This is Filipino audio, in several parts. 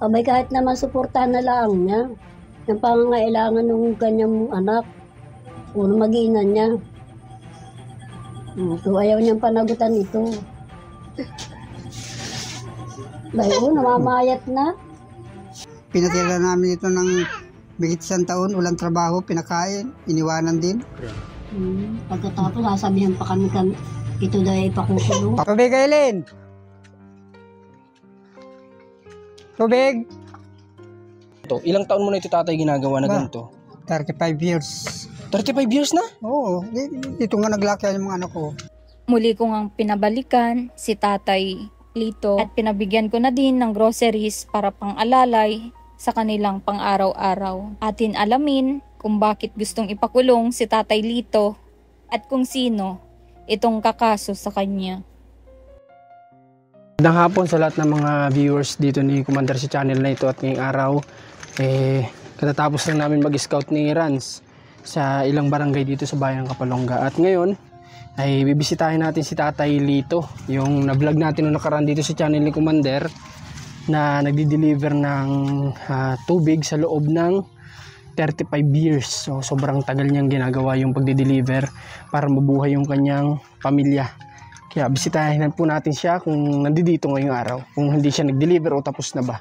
Abay kahit naman suportahan na lang niya ng pangangailangan ng kanyang anak o ng mag-iina niya. So ayaw niyang panagutan ito. Bayo, namamayat na. Pinatira namin ito ng bigit 1 taon, walang trabaho, pinakain, iniwanan din. Pagkatapos sasabihan pa kami ito dahil ipakukulong. Tubig, Aileen! Tubig! Ilang taon mo na ito tatay ginagawa na ganito? 35 years. 35 years na? Oo, dito nga naglakyan yung mga anak ko. Muli ko ngang pinabalikan si Tatay Lito at pinabigyan ko na din ng groceries para pang-alalay sa kanilang pang-araw-araw. Atin alamin kung bakit gustong ipakulong si Tatay Lito at kung sino itong kakaso sa kanya. Magandang hapon sa lahat ng mga viewers dito ni Commander sa channel na ito at ngayong araw. Katatapos lang namin mag-scout ni Rans sa ilang barangay dito sa bayan ng Kapalonga. At ngayon ay bibisitahin natin si Tatay Lito, yung na-vlog natin noong nakaraan dito sa channel ni Commander na nagdi-deliver ng tubig sa loob ng 35 years. So sobrang tagal niyang ginagawa yung pagdi-deliver para mabuhay yung kanyang pamilya. Kaya bisitahin po natin siya kung nandito ngayong araw, kung hindi siya nag-deliver o tapos na ba.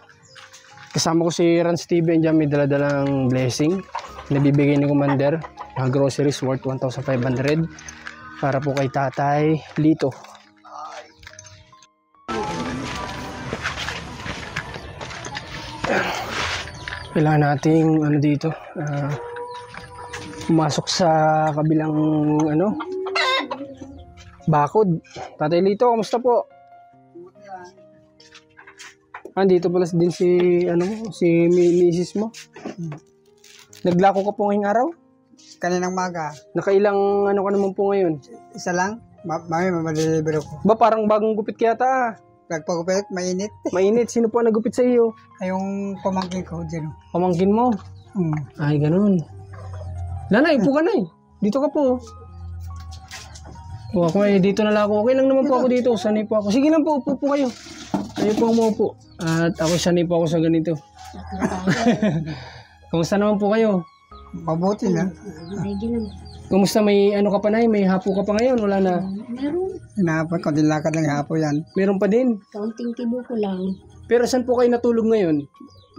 Kasama ko si Rans TV, and dyan may daladalang blessing na bibigay ni Commander, groceries worth 1,500 para po kay Tatay Lito. Kailangan nating dito pumasok sa kabilang bakod. Tatay Lito, kamusta po? Dito pala din si misis mo. Naglako ka po ngayong araw? Kaninang maga. Nakailang ka naman po ngayon? Isa lang, mami mamadeliver ako. Ba, parang bagong gupit kaya ta. Nagpagupit, mainit. Mainit, sino po ang nagupit sa iyo? Ay, yung pamangkin ko dyan. Pamangkin mo? Ay, ganun. Nanay, po ka nay. Dito ka po. O, ako dito na lang ako. Okay lang naman po ako dito. Sanay po ako. Sige lang po, upo po kayo. Sanay po umupo. At ako sanay po ako sa ganito. Kumusta naman po kayo? Mabuti na. Kumusta, may ka pa na? May hapo ka pa ngayon? Wala na? Meron. Hinahapon, konting lakad lang hapo yan. Meron pa din? Kaunting tibo ko lang. Pero saan po kayo natulog ngayon?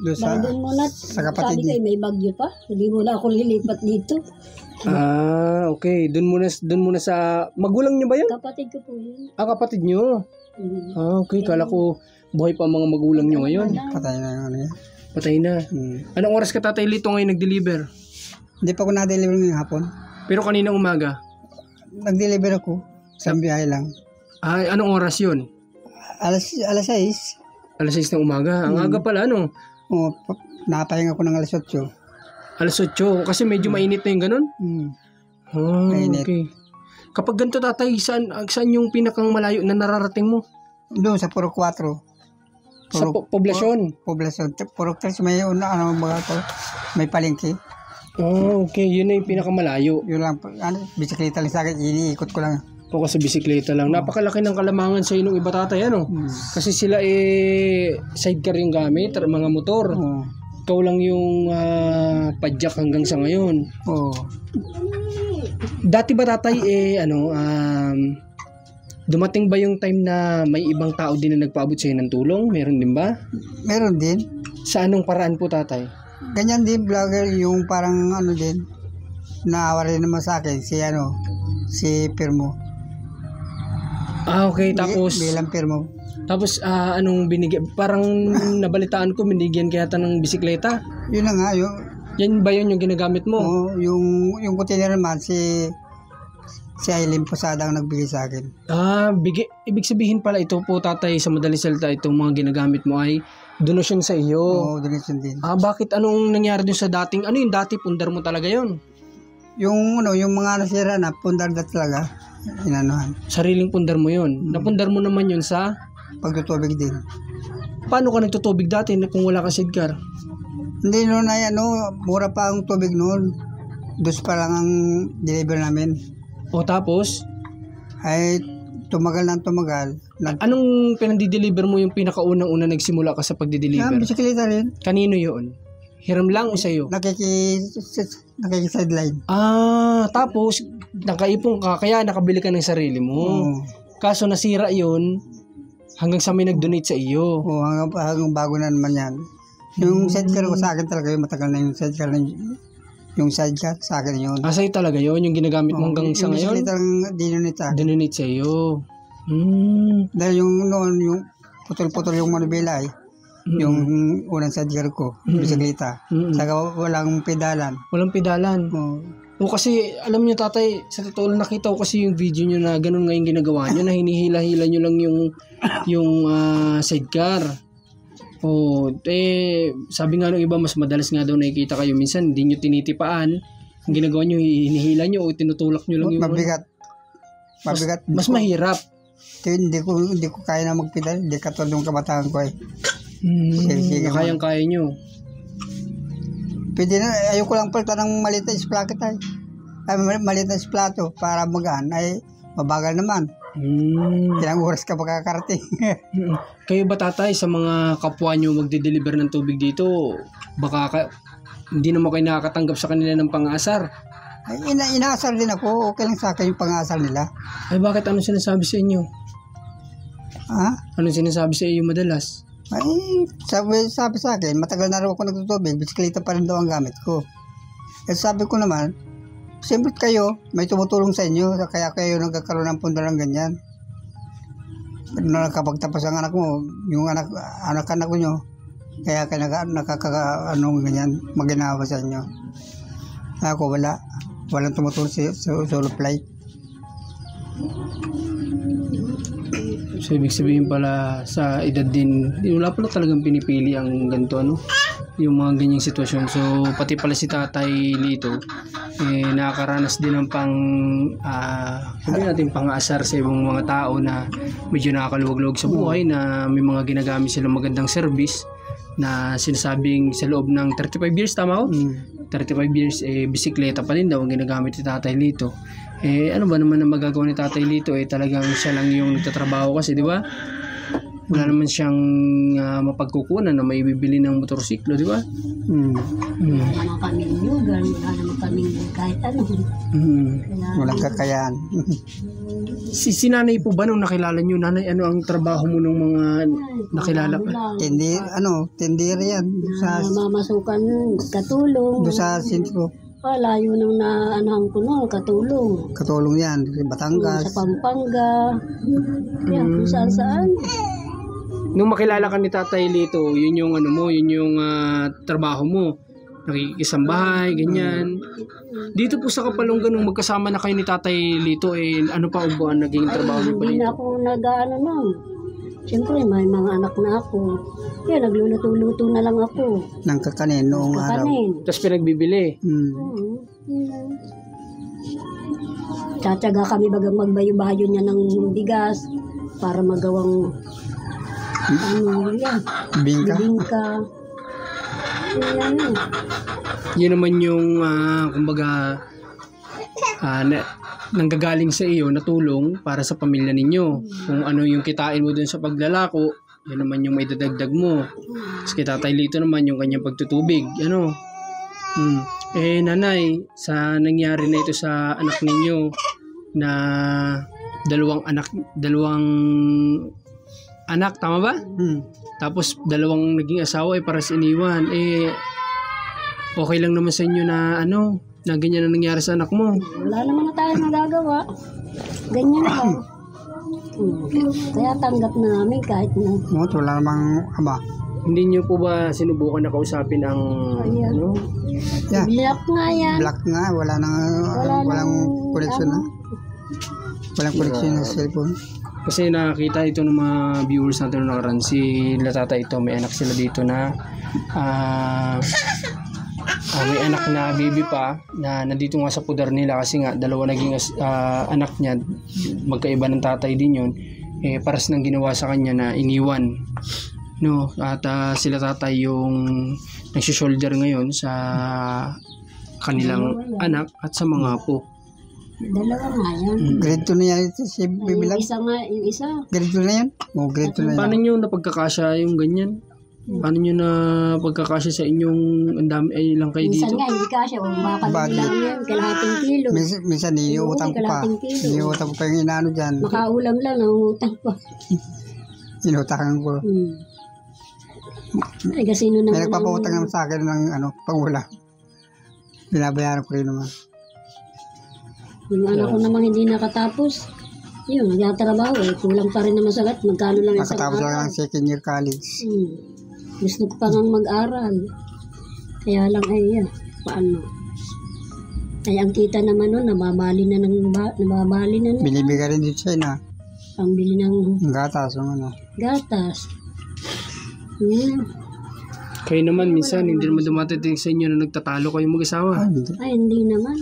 Doon sa, Doon muna, sa kapatid sabi ko may bagyo pa. Hindi muna ako lilipat dito. Okay. Doon muna sa magulang niyo ba yun? Kapatid ko po yun. Kapatid niyo. Okay. Kala ko buhay pa ang mga magulang niyo ngayon. Patay na yan. Patay na. Anong oras ka Tatay Lito ngayon nag-deliver? Hindi pa ako na-deliver ngayong hapon. Pero kaninang umaga? Nag-deliver ako. Sa biyahe lang. Anong oras yun? Alas 6. Alas 6 ng umaga. Ang aga pala, ano? Oo, napahinga ako ng alas 8. Alas 8. Kasi medyo mainit na yung ganun? Mainit. Okay. Kapag ganito Tatay, saan yung pinakang malayo na nararating mo? Doon sa Puro 4. Sa poblasyon? Poblasyon. Puro 3 may may palengke. Okay. Yun na yung pinakamalayo. Yun lang. Bisikleta lang sa akin. Iniikot ko lang. O kasi bisikleta lang. Napakalaki ng kalamangan sa inong iba Tatay, ano? Kasi sila sidecar yung gamit, mga motor. Ikaw lang yung padyak hanggang sa ngayon. Dati ba Tatay, dumating ba yung time na may ibang tao din na nagpaabot sa'yo ng tulong? Meron din ba? Meron din. Sa anong paraan po Tatay? Ganyan din, vlogger, yung parang din, naawa rin naman sa akin, si Pirmo. Okay, tapos bilang Pirmo. Tapos anong binigyan? Parang nabalitaan ko binigyan kaya ng bisikleta. Yun na nga, Yan ba yun yung ginagamit mo? yung container naman, si Aileen Posada ang nagbigay sa akin. Ibig sabihin pala ito po Tatay, sa madaling salita, itong mga ginagamit mo ay donasyon sa iyo. Oo, donasyon din. Bakit? Anong nangyari dun sa dating, yung dati pundar mo talaga yon? Yung mga nasira na, pundar na talaga, inanuhan. Sariling pundar mo yon. Napundar mo naman yun sa? Pagtutubig din. Paano ka nagtutubig dati kung wala ka sidecar? Hindi noon ay mura pa ang tubig noon. Dus pa lang ang deliver namin. O tapos? Ay tumagal ng tumagal. Anong pinandi-deliver mo yung pinakaunang-una nagsimula ka sa pagdi-deliver? Bisikleta rin. Kanino yun? Hiram lang o sa'yo? Nakiki-sideline. Tapos nakaipon ka kaya nakabili ka ng sarili mo. Kaso nasira yun hanggang sa may nag-donate sa iyo. Hanggang bago na naman yan. Yung sidecar ko sa akin talaga yung matagal na yung sidecar na yung sidecar sa akin yun. Sa'yo talaga yun? Yung ginagamit mo hanggang sa ngayon? Yung bisikleta lang dinonate sa akin. Dinonate sa iyo. Dahil yung noon, yung putol-putol yung manubela yung unang sidecar ko, bisikleta. Saka walang pedalan. Walang pedalan? O kasi, alam niyo tatay, sa totoo nakita ko kasi yung video niyo na ganun nga yung ginagawa niyo, na hinihila-hila niyo lang yung sidecar. Sabi nga ng iba, mas madalas nga daw nakikita kayo. Minsan, hindi nyo tinitipaan. Ang ginagawa nyo, hinihila nyo o tinutulak nyo lang yung... Mabigat. Mas mahirap. Hindi ko kaya na magpedal. Hindi katulad yung kabataan ko Kayang-kaya nyo. Pwede na, ayoko lang palta ng maliit na sprocket maliit na splato para magaan ay mabagal naman. Ilang oras ka makakarating. Kayo ba tatay, sa mga kapwa nyo magde-deliver ng tubig dito, baka hindi naman kayo nakakatanggap sa kanila ng pang-aasar? Ay, inaasar din ako. Okay lang sa akin yung pang-aasar nila. Ay, bakit? Anong sinasabi sa inyo? Anong sinasabi sa iyo madalas? Ay, sabi sa akin, matagal na rin ako nagtutubig, bisikleta pa rin daw ang gamit ko. Sabi ko naman, siyempre kayo, may tumutulong sa inyo, kaya kayo nagkakaroon ng pundalang ganyan. Kapag tapos ang anak mo, yung anak-anak ko nyo, kaya kayo ganyan, maginawa sa inyo. Ako walang tumutulong sa solo flight. So, ibig sabihin pala sa edad din, wala pala talagang pinipili ang ganito, yung mga ganyang sitwasyon. So, pati pala si Tatay Lito, nakakaranas din ng sabihin natin pang-asar sa ibang mga tao na medyo nakakaluwag-luwag sa buhay, na may mga ginagamit silang magandang service na sinasabing sa loob ng 35 years, tama ko? 35 years, bisikleta pa din daw ang ginagamit ni Tatay Lito. Ano ba naman ang magagawa ni Tatay Lito? Talagang siya lang yung nagtatrabaho kasi, di ba? Wala naman siyang mapagkukunan na maibibili ng motorsiklo, di ba? Wala naman kaming lugar, wala naman kaming kahit ano. Walang kakayaan. Si nanay po ba nung nakilala niyo, nanay, ano ang trabaho mo nung mga nakilala ka? Tindira yan. Mamasukan, katulong. Doon sa sentro. Layo nang naanahan ko noon, katulong. Katulong yan, sa Batangas. Sa Pampanga. Kung saan-saan. Nung makilala ka ni Tatay Lito, yun yung yun yung trabaho mo. Nakikisambahay, ganyan. Dito po sa Kapalongga, nung magkasama na kayo ni Tatay Lito, ano pa ang naging trabaho niyo pa Hindi dito? na ako nag-ano noon. Siyempre, may mga anak na ako. Kaya nagluluto-luto na lang ako. Ng kakanin noong araw. Tapos pinagbibili. Tsatsaga kami bagang magbayo-bayo niya ng bigas para magawang bingka. Yun naman yung kumbaga nanggagaling sa iyo na tulong para sa pamilya ninyo. Kung ano yung kitain mo dun sa paglalako, yun naman yung may dadagdag mo. Tapos kay Tatay Lito naman yung kanyang pagtutubig. Nanay, sa nangyari na ito sa anak ninyo na dalawang anak, tama ba? Tapos dalawang naging asawa para sa iniwan. Okay lang naman sa inyo na na ganyan na nangyari sa anak mo? Wala naman na tayo nagagawa. Ganyan lang. Kaya tanggap na namin kahit na. Wala namang ama. Hindi niyo po ba sinubukan na kausapin ang Black nga yan. Black nga, walang connection na. Walang connection na cellphone. Kasi nakakita ito ng mga viewers natin na nakaraan, si Tatay ito, may anak sila dito na may anak na baby pa na nandito nga sa pudar nila kasi nga dalawa naging anak niya, magkaiba ng tatay din yun, paras nang ginawa sa kanya na iniwan, at sila tatay yung nagsi-shoulder ngayon sa kanilang anak at sa mga apo. Dalawa nga yan. Grade 2 na yan si Ay, Bibi yung Love. isa nga, yung isa. Grade 2 na yan? Oo, grade 2 na yan. Paano nyo napagkakasya yung ganyan? Paano nyo na pagkakasya sa inyong ang dami ay lang kayo Minsan dito? nga, hindi kasya. O baka Bakit? lang yan, kalahating kilo. Minsan iniutang ko pa. Kalahating kilo. Iniutang ko pa yung inaano dyan. Makaulam lang, nangungutang pa. Inutangan ko. Ay, kasi no May naman. nagpapautang naman sa akin ng pang-ulam. Binabayaran ko rin naman. Yung anak ko namang hindi nakatapos. Yun, nagtatrabaho eh. Kulang pa rin naman sa lahat. Magkano lang isang Nakatapos lang araw. ng second year college. Gusto ko pa nga mag-aral. Kaya lang ay yan. Paano? Ay ang kita naman nun, nababali na ng Binibigay rin dito siya na. pambili ng Yung gatas, yung ano. gatas. Kayo naman minsan hindi naman dumatating sa inyo na nagtatalo kayong mag-asawa. Hindi. Ay, hindi naman.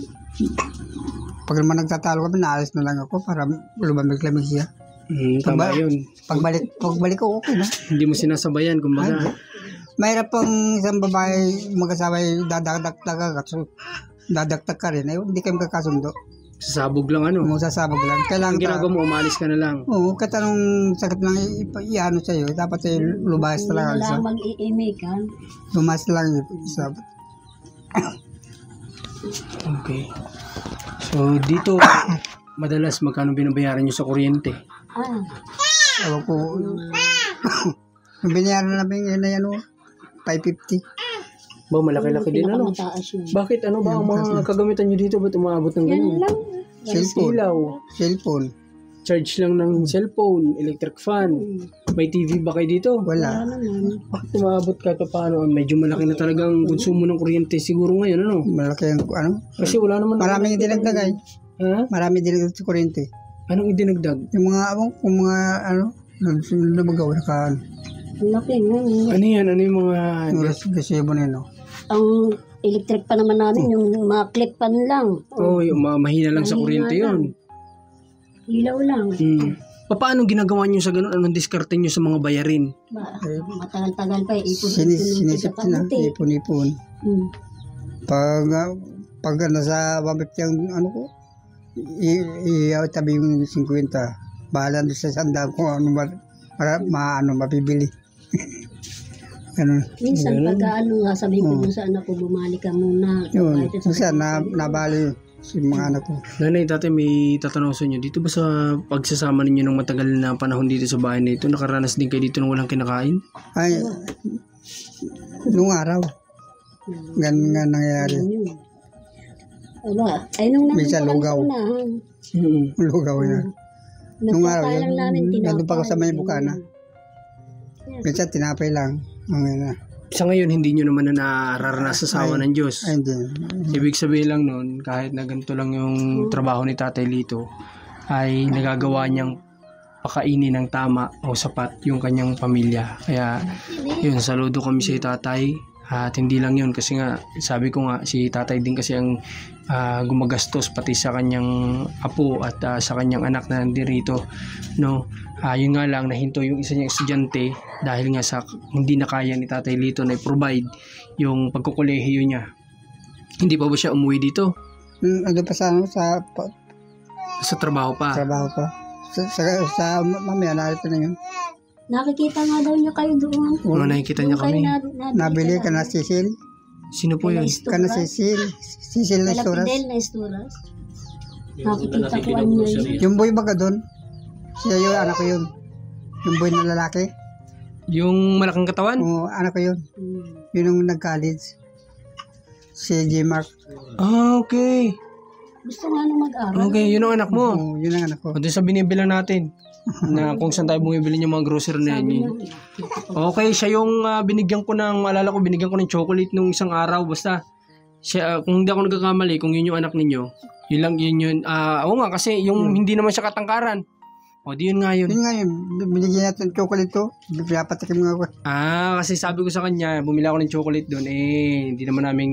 Pag naman nagtatalo kami, naalis na lang ako para lumamig-lamig siya. Tama Pagba- yun. Pagbalik ko, okay na. Hindi mo sinasabayan, kumbaga. Mahirap pang isang babae mag-asawa ay dadagdag ka rin. Ay, hindi kayo magkakasundo. Sasabog lang ano. Sasabog lang. Kailangan Ang ginagawa mo, umalis ka na lang. Oo, kahit anong sakit lang i-ano sa'yo, dapat ay lumayas na lang ang isa. Wala mag-i-imake ha. Lumayas na lang yung isa. Okay. So, dito, madalas magkano binabayaran nyo sa kuryente? Ewan ko. Yung binayaran namin yun na yan, 550. Ba, malaki-laki din ano? Pinakamataas yun. Bakit ano ba ang mga kagamitan nyo dito? Ba't umaabot ng Yan ganyan? lang. Cellphone. Ilaw, Cellphone. charge lang ng cellphone, electric fan. May TV ba kayo dito? Wala. Bakit umabot ka pa paano? Medyo malaki na talagang konsumo ng kuryente siguro ngayon, ano? Malaki ang ano. Kasi wala naman... Maraming dinagdag ay. Ha? Maraming dinagdag sa kuryente. Anong idinagdag? Yung mga sunod na magawa na ka. Ang laki nga. Ano yan? Ano yung mga... Yung resibo na yun. Ang electric pa naman namin, yung mga clip pan lang. Oh, yung mahina lang sa kuryente yun. Ilaw lang. Paano ginagawa nyo sa ganun? Anong diskarte nyo sa mga bayarin? Matagal-tagal pa eh. Sinisip na. Ipon-ipon. Pag nasa 150 ang ano ko, tabi yung 50. Bahala doon sa sandaan kung ano mapibili. Ganun. Minsan pag nga sabihin ko dun sa anak ko, bumalik ka muna. Yun. Minsan nabali si mga anak ko. Nanay, tatay, may tatanong sa inyo. Dito ba sa pagsasama ninyo ng matagal na panahon dito sa bahay na ito, nakaranas din kayo dito ng walang kinakain? Ay, nung araw. Ganun nga nangyayari. Wala. Ay, nung namin Minsan lugaw. Lugaw yan. Nung araw yan, nandun pa ko sa may bukana. Minsan tinapay lang. Na. Sa ngayon, hindi nyo naman na nararanasan sa awa ng Diyos. Ay, hindi. Ibig sabihin lang nun, kahit na ganito lang yung trabaho ni Tatay Lito, ay nagagawa niyang pakainin ng tama o sapat yung kanyang pamilya. Kaya, yun, saludo kami si Tatay. At hindi lang yun, kasi nga, sabi ko nga, si Tatay din kasi ang gumagastos pati sa kanyang apo at sa kanyang anak na nandito, no? Yun nga lang, nahinto yung isa niyang estudyante dahil nga sa hindi na kaya ni Tatay Lito na i-provide yung pagkukolehiyo niya. Hindi pa ba siya umuwi dito? Ano pa Sa trabaho pa? Trabaho pa. Sa mamaya, narito na yun. Nakikita nga daw niya kayo doon. Oo, nakikita niya kami. Nabili ka na Cecil? Sino po yun? Ka na Cecil? Cecil na Estoras? Fidel na Estoras. Nakikita ko ano yun. Yung boy baga doon? Siya yun, anak ko yun. Yung boy na lalaki? Yung malaking katawan? Oo, anak ko yun. Yun yung nag-college. Si J. Mark. Okay. Gusto nga nung mag-aral. Okay, yun ang anak mo. Oo, yun ang anak ko. O doon sa binibilang natin. Na kung saan tayo bumibili yung mga grocery na yun. Okay, siya yung binigyan ko ng, maalala ko, binigyan ko ng chocolate nung isang araw. Basta, siya, kung hindi ako nagkakamali, kung yun yung anak ninyo, yun lang yun. Oo nga, kasi yung hindi naman siya katangkaran. O, di yun nga yun. Yun nga yun. Binigyan natin ng chocolate to. Pinapatikim nga ako. Kasi sabi ko sa kanya, bumili ako ng chocolate doon. Hindi naman namin,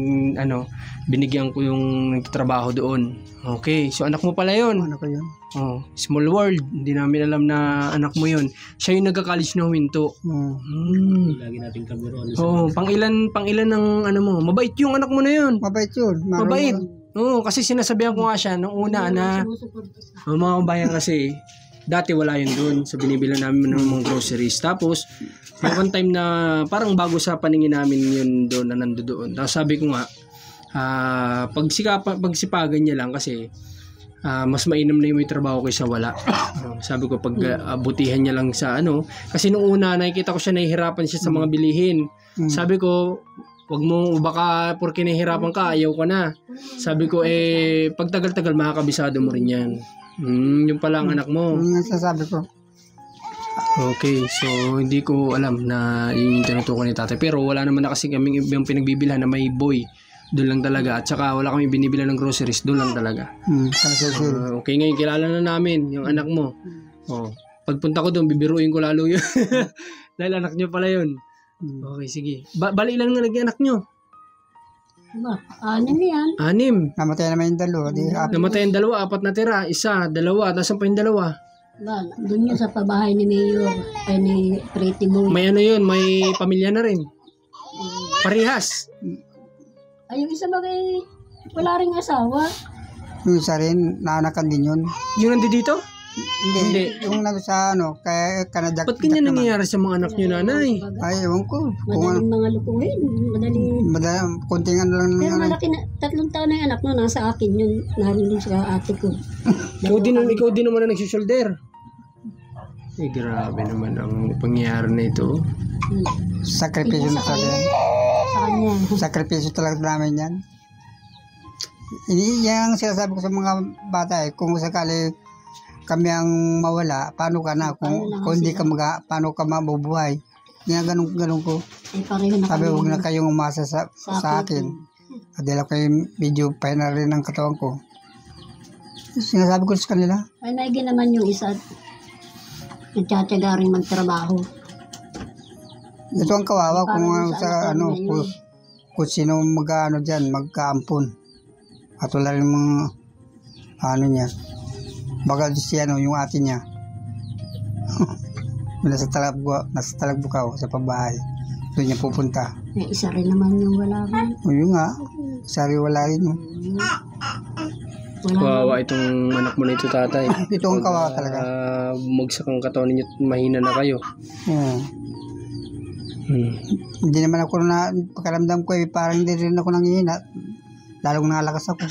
binigyan ko yung nagtatrabaho doon. Okay, so anak mo pala yun. Ano ko yun? Oh, small world. Hindi namin alam na anak mo yun. Siya yung nagka-college na huminto. Lagi natin kami ron. Pangilan ng mo. Mabait yung anak mo na yun. Mabait yun. Mabait. Oo, kasi sinasabihan ko nga siya nung una na mga kabayan kasi dati wala yun doon sa binibila namin ng mga groceries. Tapos may one time na parang bago sa paningin namin yun doon na nando doon. Tapos sabi ko nga pagsipagan niya lang kasi mas mainam na yung may trabaho kaysa wala. Sabi ko butihan niya lang sa kasi nung una nakikita ko siya nahihirapan siya sa mga bilihin. Sabi ko wag mo, baka porque nahihirapan ka, ayaw ka na. Sabi ko, pag tagal-tagal, makakabisado mo rin yan. Yung pala ang anak mo. Yung sasabi ko. Okay, so hindi ko alam na yung tinutukoy ni tatay. Pero wala naman na kasi kaming ibang pinagbibilhan na may boy. Doon lang talaga. At saka wala kami binibila ng groceries. Doon lang talaga. Okay, ngayon kilala na namin yung anak mo. Pagpunta ko doon, bibiruin ko lalo yun. Dahil anak nyo pala yun. Okay, sige. Bali ilan nga naging anak nyo? 6 yan. 6. Namatay naman yung dalawa. Namatay yung 2, 4 na tira. 1, 2. Nasaan pa yung 2? Doon yun sa pabahay ni Mayor, ni Pretty Boy. May yun, may pamilya na rin. Parehas. Ay, yung isa bagay, wala ring asawa. Yung isa rin, naanakan din yun. Yung nandito? Hindi. Yung sa kaya Canada. Ba't ganyan nangyayari sa mga anak nyo, nanay? Ay, ewan ko. Madaling mga lukuhin. Madaling, konting lang. Pero malaki na, 3 taon na yung anak no, nasa akin yun. Narinig sa ate ko. Ikaw din naman na nagsusolder. Grabe naman ang pangyayari na ito. Sakripisyo na talaga yan. Sa kanya. Sakripisyo talaga namin yan. Yan ang sinasabi ko sa mga bata kung sakali kami ang mawala, paano ka na? Kung hindi ka paano ka mabubuhay? Ganun ko. Pareho na sabi, huwag na kayong umasa sa akin. Dahil ako yung medyo pahinal rin ng katawan ko. Sinasabi ko sa kanila. Ay, naigin naman yung isa. Nagtsatsaga rin magtrabaho. Ito ang kawawa kung sino dyan, magkaampon. At wala rin mga niya. Bagal siya yung ate niya. nasa talagbukaw sa pabahay. Doon niya pupunta. Isa rin naman yung wala rin. Yun nga. Isa rin wala rin yun. Kawawa itong anak mo na ito, tatay. Ito ang kawawa talaga. Bumagsak ang katawan ninyo at mahina na kayo. Hindi naman ako pagkaramdam ko parang hindi rin ako nanghihina. Lalong nalakas ako.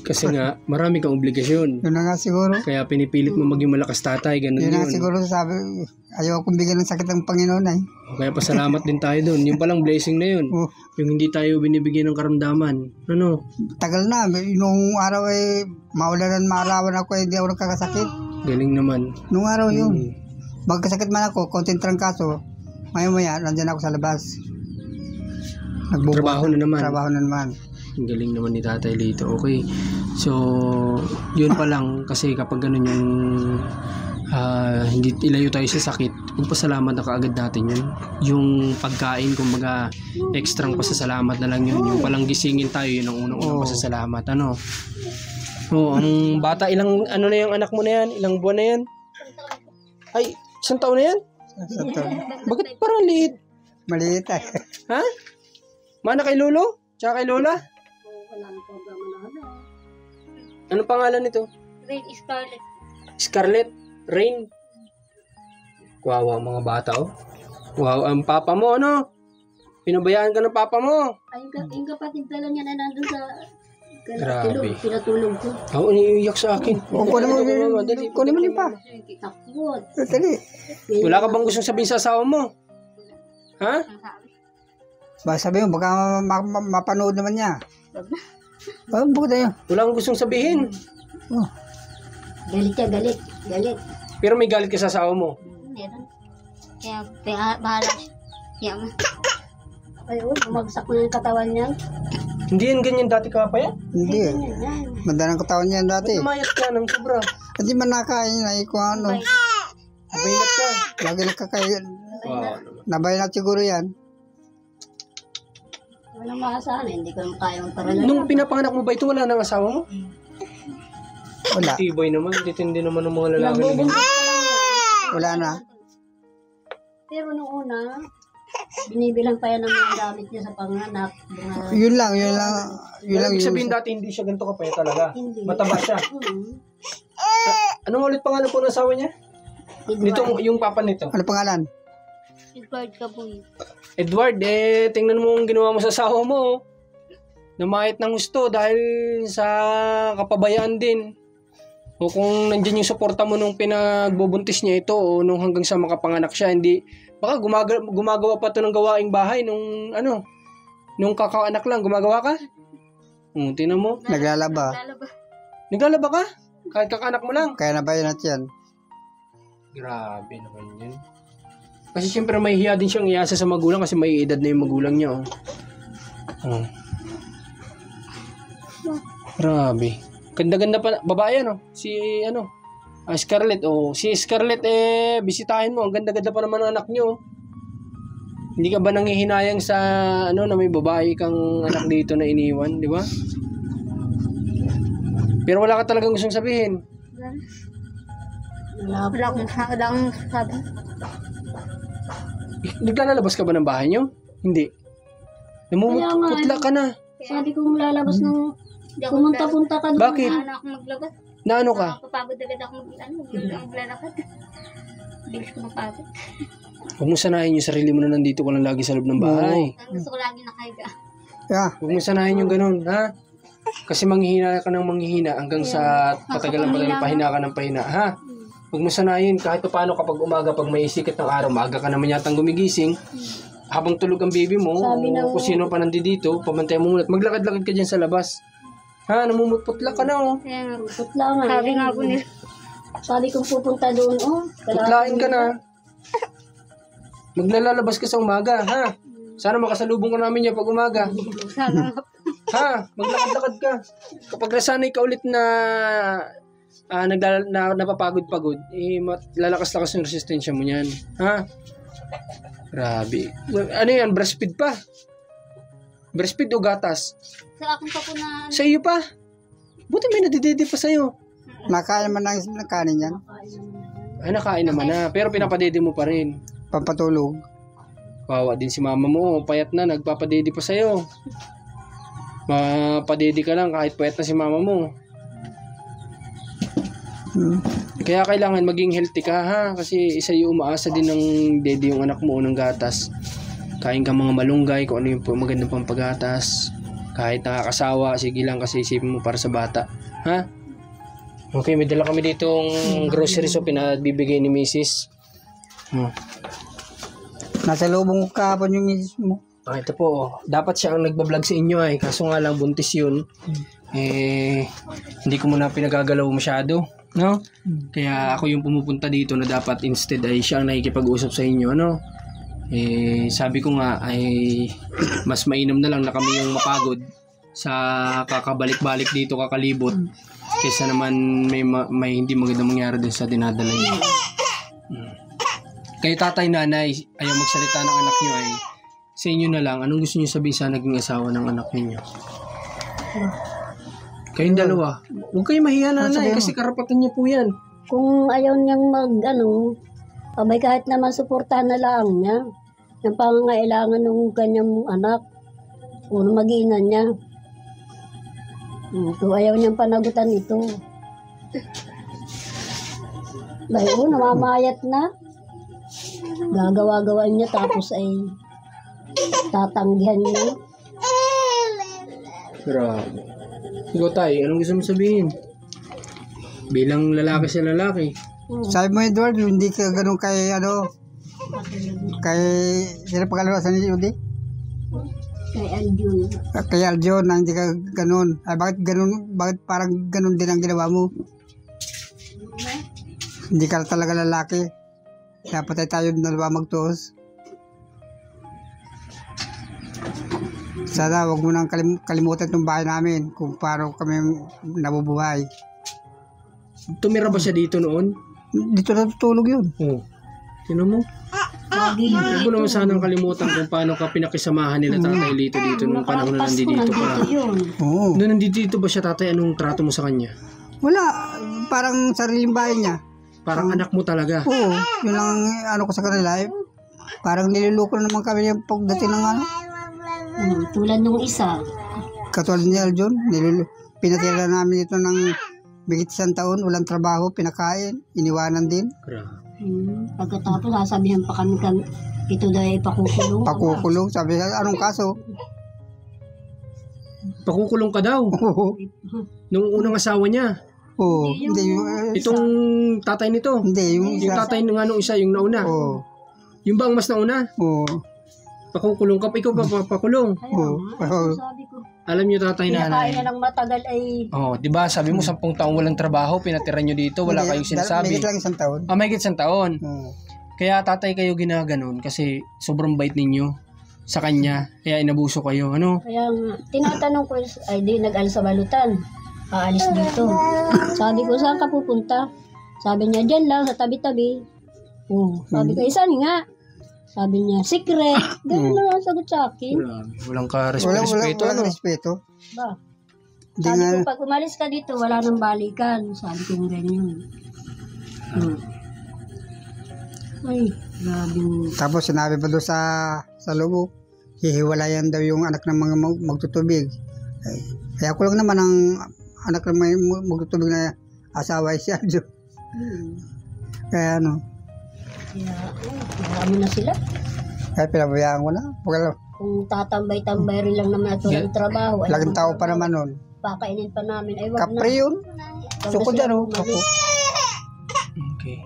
Kasi nga, marami kang obligasyon. Yun na nga siguro. Kaya pinipilit mo maging malakas, tatay. Ganun yun. Yun na nga siguro sabi, ayaw akong bigyan ng sakit ng Panginoon ay. Kaya pasalamat din tayo doon. Yung palang blessing na yun. Yung hindi tayo binibigyan ng karamdaman. Tagal na. Nung araw maulanan, maarawan ako, hindi ako nagkakasakit. Galing naman. Nung araw yun. Magkasakit man ako, konting trangkaso. Maya, nandyan ako sa labas. Trabaho na naman. Ang galing naman ni Tatay Lito. Okay. So, yun pa lang. Kasi kapag ganun yung hindi ilayo tayo sa sakit, magpasalamat na kaagad natin yun. Yung pagkain, kumbaga, ekstrang pasasalamat na lang yun. Yung palang gisingin tayo, yun ang unang pasasalamat. Ang bata, ilang na yung anak mo na yan? Ilang buwan na yan? Ay, 1 taon na yan? 1 taon. Bakit parang liit? Maliit ay. Ha? Mana kay Lolo? Tsaka kay Lola? Walang programa na Ano pangalan nito? Rain Scarlet. Scarlet? Rain? Wawa mga bata, Wow, ang papa mo, Pinabayaan ka ng papa mo. Ay, yung kapatid pala niya na nandun sa Grabe. Pinatulog ko. Ako, iniiyak sa akin. Kunin mo yung pa. Takot. Dali. Wala ka bang gustong sabihin sa asawa mo? Ha? Sabi mo, baka mapanood naman niya. Bukod tayo. Wala kang gustong sabihin. Galit siya, galit. Pero may galit ka sa asawa mo. Meron. Kaya bahala siya. Ay, bumagsak na yung katawan niya. Hindi yan ganyan dati ka pa yan? Hindi Manda ng katawan niya dati. Tumayat ka ng sobra. Hindi man nakain na kung ano. Nabaylat ka. Lagi nagkakain. Wow. Nabaylat siguro yan. Walang maasahan, hindi ko naman kaya magparalan. Nung pinapanganak mo ba ito, wala nang asawa mo? Wala. Tibay naman, titindi naman ng mga lalaki na ganyan. Wala na. Pero nung una, Binibilang pa yan ng mga gamit niya sa panganak. Yun lang. Ibig sabihin dati hindi siya ganito kapaya talaga. Hindi. Mataba siya. Anong ulit pangalan po ng asawa niya? Nitong, yung papa nito. Ano pangalan? Edward Kaboy. Edward, tingnan mo ang ginawa mo sa asawa mo. Namayat ng gusto dahil sa kapabayaan din. O kung nandiyan yung suporta mo nung pinagbubuntis niya ito o nung hanggang sa makapanganak siya, hindi, baka gumagawa pa to ng gawaing bahay nung kakaanak lang, gumagawa ka? Tingnan mo. Naglalaba. Naglalaba ka? Kahit kakaanak mo lang? Kaya nabayonat yan. Grabe naman yun. Kasi siyempre may hiya din siyang iasa sa magulang kasi may edad na yung magulang niya. Grabe. Ganda-ganda pa. Babae si Scarlett. Si Scarlett bisitahin mo. Ang ganda-ganda pa naman ng anak niyo. Hindi ka ba nanghihinayang sa na may babae kang anak dito na iniwan, di ba? Pero wala ka talagang gustong sabihin. Wala akong sabi. Naglalabas ka ba ng bahay niyo? Hindi. Namumutla ka na. Sabi kong lalabas ng pumunta-punta ka doon. Bakit? Ako maglabas. Na ano ka? Papagod agad ako maglalakad. Bilis ko mapagod. Huwag mo sanayin yung sarili mo na nandito ka lang lagi sa loob ng bahay. Gusto ko lagi nakahiga. Yeah. Huwag mo sanayin yung ganun, ha? Kasi manghihina ka ng manghihina hanggang sa patagal pahina ka ng pahina, ha? Huwag mo sanayin kahit paano kapag umaga, pag may sikat ng araw, maaga ka naman yatang gumigising. Habang tulog ang baby mo, kung sino pa nandito, pamantay mo muna. Maglakad-lakad ka dyan sa labas. Ha? Namumutputla ka na, Kaya nga, Putla nga. sabi nga po nila. Sabi kong pupunta doon, Putlain ka na. Maglalalabas ka sa umaga, ha? Sana makasalubong ka namin niya pag umaga. Sana nga po. Ha? Maglakad-lakad ka. Kapag nasanay ka ulit na napapagod-pagod, lalakas-lakas yung resistensya mo niyan. Ha? Grabe. Ano yan? Breastfeed pa? Breastfeed o gatas? Sa akin pa po na... Sa iyo pa? Buti may nadidede pa sa'yo. Nakain man ng kanin yan. Ay, nakain naman na. Pero pinapadede mo pa rin. Pampatulog. Kawawa din si mama mo. Payat na. Nagpapadede pa sa'yo. Mapadede ka lang kahit payat na si mama mo. Kaya kailangan maging healthy ka, ha? Kasi isa yung umaasa din ng dede yung anak mo ng gatas. Kain ka mga malunggay, kung ano yung magandang pampagatas. Kahit nakakasawa, sige lang kasi isipin mo para sa bata. Ha? Okay, may dala kami ditong groceries so pinabibigay ni Mrs. Nasa lubong ko kahapon yung misis mo. Ito po, dapat siya ang nagbablog sa inyo ay kaso nga lang buntis yun. Hindi ko muna pinagagalaw masyado. No? Kaya ako yung pumupunta dito na dapat instead ay siya ang nakikipag-usap sa inyo, no? Sabi ko nga ay mas mainam na lang na kami yung mapagod sa kakabalik-balik dito kakalibot kaysa naman may hindi magandang mangyari din sa dinadala niyo. Kayo tatay nanay ayaw magsalita ng anak niyo ay sa inyo na lang, anong gusto niyo sabihin sa naging asawa ng anak niyo? Kayong dalawa, huwag kayo mahiya nanay kasi karapatan niya po yan. Kung ayaw niyang may kahit naman suportahan na lang niya. Yung pangangailangan ng kanyang anak. O mag-iinan niya. Kung ayaw niyang panagutan ito. Dahil namamayat na. Gagawa-gawaan niya tapos ay tatanggihan niya. Grabe. Ikaw tay, anong gusto mo sabihin? Bilang lalaki sa lalaki. Sabi mo, Edward, hindi ka ganun kay sila pagkalawasan ni Judy? Kay Aljon. Kay Aljon na hindi ka ganun. Ay, bakit parang ganun din ang ginawa mo? Hindi ka talaga lalaki. Dapat ay tayo dalawa magtuos. Sana wag mo nang kalimutan itong bahay namin kung paano kami nabubuhay. Tumira ba siya dito noon? Dito na tutulog yun. Oo. Tinan mo? Huwag mo naman sanang kalimutan kung paano ka pinakisamahan nila tatay Lito dito nung panahon na nandito pa. Oo. Nung nandito ba siya tatay, anong trato mo sa kanya? Wala. Parang sariling bahay niya. Parang anak mo talaga. Oo. Yun lang ano ko sa kanila. Parang niluluko naman kami yung pagdating ng ano. Tulad nung isa. Katulad ni Aljon, pinatira namin ito ng bigit 1 taon, walang trabaho, pinakain, iniwanan din. Pagkatapos sasabihan pa kami ito daw ay pakukulong. Pakukulong, sabi niya, anong kaso? Pakukulong ka daw. Oo. Nung unang asawa niya. Oo. Hindi yung... Itong tatay nito. Hindi, yung Yung tatay nga nung isa, yung nauna. Oo. Yung ba ang mas nauna? Oo. Pakukulong ka pa, ikaw ba papakulong? Oo. Sabi ko, Alam niyo tatay pinakain nanay. na ng matagal ay Oh, 'di ba? Sabi mo 10 taong walang trabaho, pinatira niyo dito, wala kayong sinasabi. Bigit lang 1 taon. Ah, may 1 taon. Oo. Kaya tatay kayo ginaganon kasi sobrang bait ninyo sa kanya. Kaya inabuso kayo, ano? kaya nga, tinatanong ko, ay di nag-alis sa balutan. Aalis dito. Sabi ko, saan ka pupunta? Sabi niya, dyan lang, sa tabi-tabi. Sabi ko, saan nga? Sabi niya, secret. Ganun lang ang sagot sa akin. Walang ka Walang respeto, ano? respeto. Ba? Hindi Sabi nga, ko, pag umalis ka dito, wala nang balikan. Sabi ko, ganyan. Ay, grabe. tapos sinabi pa doon sa loob, hihiwalayan daw yung anak ng mga magtutubig. Ay, kaya ko lang naman ang anak ng mga magtutubig na asawa ay si Aljo. Kaya ano, Kaya, marami na sila. kaya pinabayaan ko na. Kung tatambay-tambay rin lang naman at walang trabaho. ay Laking tao pa naman nun. Pakainin pa namin. Ay, wag Kapre na. yun. Suko dyan, oh. Suko. Okay.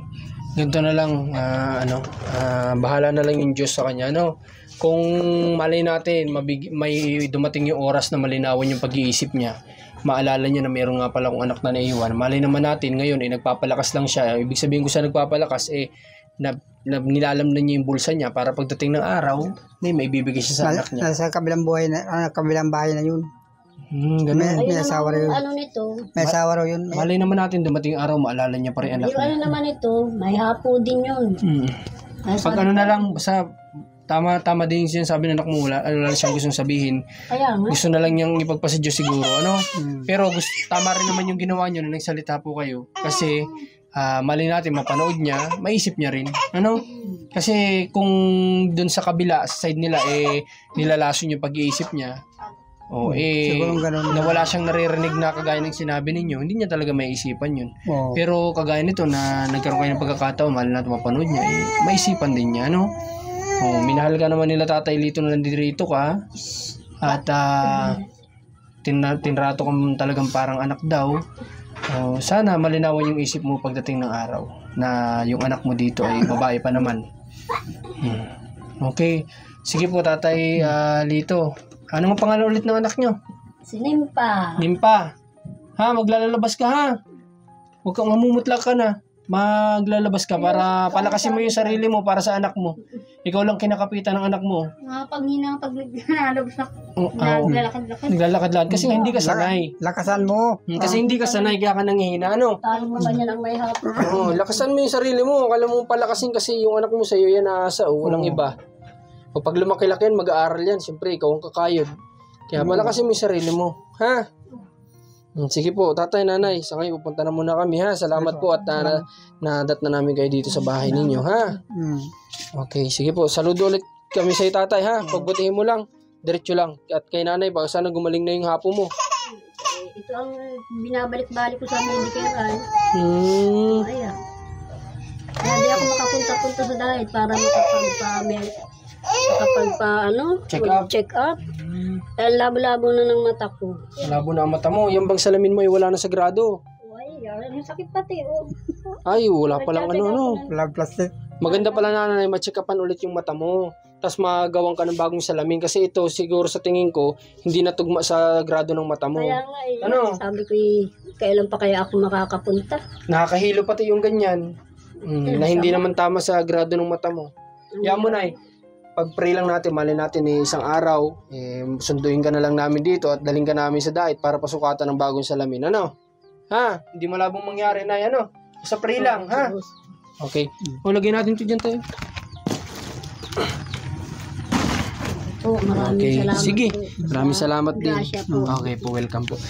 Ganito na lang, bahala na lang yung Diyos sa kanya, no? Kung malay natin, may dumating yung oras na malinawan yung pag-iisip niya, maalala niya na mayroon nga pala akong anak na naiwan. Malay naman natin, ngayon, nagpapalakas lang siya. Ibig sabihin ko sa nagpapalakas, nilalam na niya yung bulsa niya para pagdating ng araw, may maibibigay siya sa anak niya. Nasa kabilang kabilang bahay na yun. Ganun. May Ayun asawa raw yun. naman, ano nito. May asawa raw yun. Malay naman natin, dumating araw, maalala niya pa rin anak Yung ano niya. naman ito, may hapo din yun. Kaya Pag ano na lang, basta tama din yung sinasabi ng anak mo, wala lang siyang gustong sabihin. Kaya nga. Gusto na lang niyang ipagpasa Diyos siguro, ano? Pero tama rin naman yung ginawa niyo na nagsalita po kayo. Kasi, mali natin, mapanood niya, maisip niya rin. Ano? Kasi kung dun sa kabila, sa side nila, nilalason yung pag-iisip niya, siguro ganun. na wala siyang naririnig na kagaya ng sinabi ninyo, hindi niya talaga maiisipan yun. Oo. Pero kagaya nito na nagkaroon kayo ng pagkakataon, mali natin mapanood niya, maisipan din niya, ano? Minahal ka naman nila Tatay Lito na nandito ka, at tinrato ka talagang parang anak daw. Sana malinawan yung isip mo pagdating ng araw na yung anak mo dito ay babae pa naman. Okay. Sige po Tatay Lito. Ano ang pangalan ulit ng anak nyo? Si Nimpa. Nimpa. Ha, maglalabas ka ha. Huwag kang mamumutlak ka na. Maglalabas ka para palakasin mo yung sarili mo para sa anak mo. Ikaw lang kinakapitan ng anak mo. Pag nalabas na, naglalakad-lakad. Naglalakad-lakad kasi nga hindi ka sanay. Lakasan mo. Kasi hindi ka sanay kaya ka nanghihina, ano? Talo mo ba niya ng may hapo? Lakasan mo yung sarili mo. Akala mo palakasin kasi yung anak mo sa'yo yan aasa o walang iba. O pag lumaki-laki yan, mag-aaral yan. Siyempre, ikaw ang kakayod. Kaya palakasin mo yung sarili mo. Ha? Sige po, tatay, nanay. Sa kayo, pupunta na muna kami, ha? Salamat po at nadat na namin kayo dito sa bahay ninyo, ha? Okay, sige po. Saludo ulit kami sa'yo, tatay, ha? Pagbutihin mo lang. Diretso lang. At kay nanay, baka sana gumaling na yung hapo mo. Ito ang binabalik-balik ko sa medikeran. Ayan. Kaya di ako makapunta-punta sa diet para check up. Dahil labo-labo na ng mata ko. Labo na ang mata mo. Yung bang salamin mo ay wala na sa grado. Ay, ang sakit pati, oh. Ay, wala palang ano. Walang plastic. Maganda pala nanay, ma-check upan ulit yung mata mo. Tapos magawang ka ng bagong salamin. Kasi ito, siguro sa tingin ko, hindi natugma sa grado ng mata mo. Kaya nga, Ano? sabi ko, kailan pa kaya ako makakapunta? Nakakahilo pati yung ganyan. Na hindi naman tama sa grado ng mata mo. Yan mo na pag-pray lang natin, mali natin isang araw, sunduin ka na lang namin dito at daling ka namin sa diet para pasukatan ng bagong salamin. Ano? Ha? Hindi malabong mangyari na ano? Sa pray lang, ha? Okay. Lagyan natin ito dyan tayo. Maraming salamat. Sige. Po. Maraming salamat din. Grasya po. Okay po, welcome po.